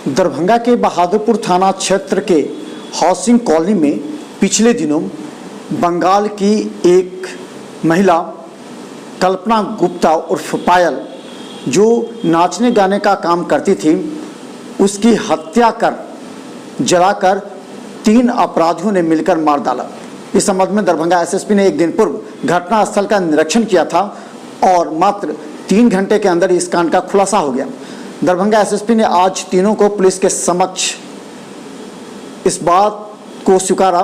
दरभंगा के बहादुरपुर थाना क्षेत्र के हाउसिंग कॉलोनी में पिछले दिनों बंगाल की एक महिला कल्पना गुप्ता उर्फ पायल जो नाचने गाने का काम करती थी, उसकी हत्या कर जलाकर 3 अपराधियों ने मिलकर मार डाला। इस संबंध में दरभंगा एसएसपी ने एक दिन पूर्व घटनास्थल का निरीक्षण किया था और मात्र 3 घंटे के अंदर इस कांड का खुलासा हो गया। दरभंगा एसएसपी ने आज तीनों को पुलिस के समक्ष इस बात को स्वीकारा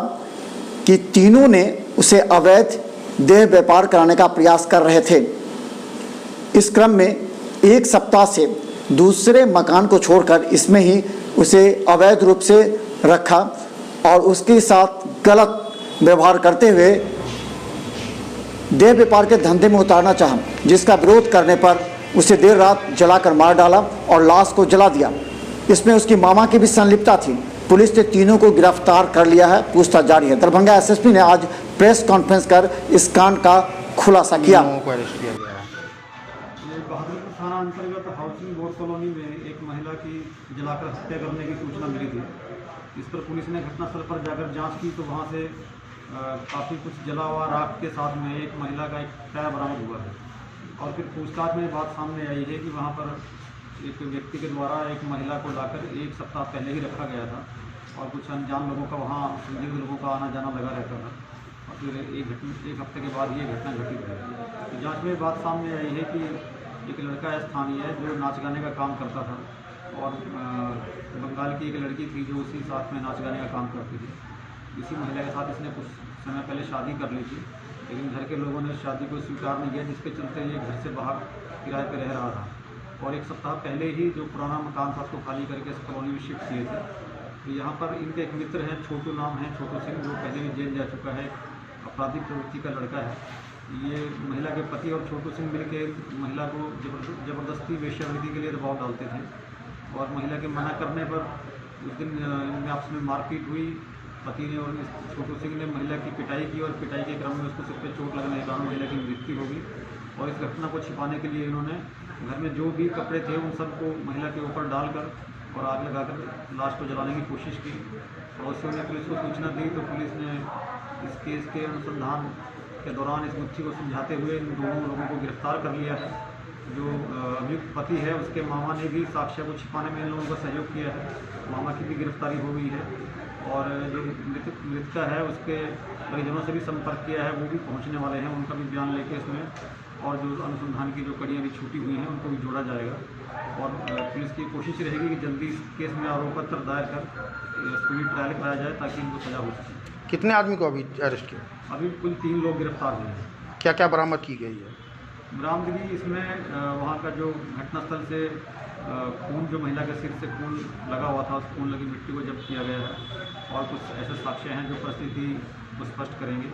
कि तीनों ने उसे अवैध देह व्यापार कराने का प्रयास कर रहे थे। इस क्रम में 1 सप्ताह से दूसरे मकान को छोड़कर इसमें ही उसे अवैध रूप से रखा और उसके साथ गलत व्यवहार करते हुए देह व्यापार के धंधे में उतारना चाहा, जिसका विरोध करने पर उसे देर रात जलाकर मार डाला और लाश को जला दिया। इसमें उसकी मामा की भी संलिप्तता थी। पुलिस ने तीनों को गिरफ्तार कर लिया है, पूछताछ जारी है। दरभंगा एसएसपी ने आज प्रेस कॉन्फ्रेंस कर इस कांड का खुलासा किया। बहादुरपुर थाना अंतर्गत हाउसिंग बोर्ड कॉलोनी में एक महिला की जलाकर हत्या करने की सूचना मिली थी। इस पर पुलिस ने घटनास्थल पर जाकर जांच की तो वहां से काफ़ी कुछ जला हुआ राख के साथ में एक महिला का एक टायर बरामद हुआ है। और फिर पूछताछ में बात सामने आई है कि वहां पर एक व्यक्ति के द्वारा एक महिला को लाकर 1 सप्ताह पहले ही रखा गया था और कुछ अनजान लोगों का वहाँ संदिग्ध लोगों का आना जाना लगा रहता था और फिर एक हफ्ते के बाद ये घटना घटित हुई। तो जाँच में बात सामने आई है कि एक लड़का स्थानीय है जो नाच गाने का काम करता था और बंगाल की एक लड़की थी जो उसी साथ में नाच गाने का काम करती थी। इसी महिला के साथ इसने कुछ समय पहले शादी कर ली थी, लेकिन घर के लोगों ने शादी को स्वीकार नहीं किया, जिसके चलते ये घर से बाहर किराए पर रह रहा था और 1 सप्ताह पहले ही जो पुराना मकान था उसको खाली करके इस कॉलोनी में शिफ्ट किए थे। तो यहाँ पर इनके एक मित्र हैं, छोटू नाम है, छोटू सिंह, जो पहले भी जेल जा चुका है, आपराधिक प्रवृत्ति का लड़का है। ये महिला के पति और छोटू सिंह मिलकर महिला को जबरदस्ती वेश्यावृत्ति के लिए दबाव डालते थे और महिला के मना करने पर उस दिन इनमें आपस में मारपीट हुई। पति ने और छोटू सिंह ने महिला की पिटाई की और पिटाई के क्रम में उसको सिर पे चोट लगने के कारण महिला की मृत्यु हो गई। और इस घटना को छिपाने के लिए इन्होंने घर में जो भी कपड़े थे उन सबको महिला के ऊपर डालकर और आग लगाकर लाश को जलाने की कोशिश की। पड़ोसियों ने पुलिस को सूचना दी तो पुलिस ने इस केस के अनुसंधान के दौरान इस गुत्थी को समझाते हुए इन दोनों लोगों को गिरफ्तार कर लिया है। जो अभियुक्त पति है उसके मामा ने भी साक्ष्य को छिपाने में इन लोगों का सहयोग किया है, मामा की भी गिरफ्तारी हो गई है। और जो मृतका है उसके परिजनों से भी संपर्क किया है, वो भी पहुंचने वाले हैं, उनका भी बयान लेके इसमें और जो अनुसंधान की जो कड़ियाँ भी छूटी हुई हैं उनको भी जोड़ा जाएगा। और पुलिस की कोशिश रहेगी कि जल्दी इस केस में आरोप पत्र दायर कर इसको भी ट्रायल कराया जाए ताकि इनको सजा हो सके। कितने आदमी को अभी अरेस्ट किया? अभी कुल 3 लोग गिरफ्तार हुए हैं। क्या क्या बरामद की गई है? बरामदगी इसमें वहाँ का जो घटनास्थल से खून, जो महिला के सिर से खून लगा हुआ था, उस खून लगी मिट्टी को जब्त किया गया है और कुछ ऐसे साक्ष्य हैं जो परिस्थिति को स्पष्ट करेंगे।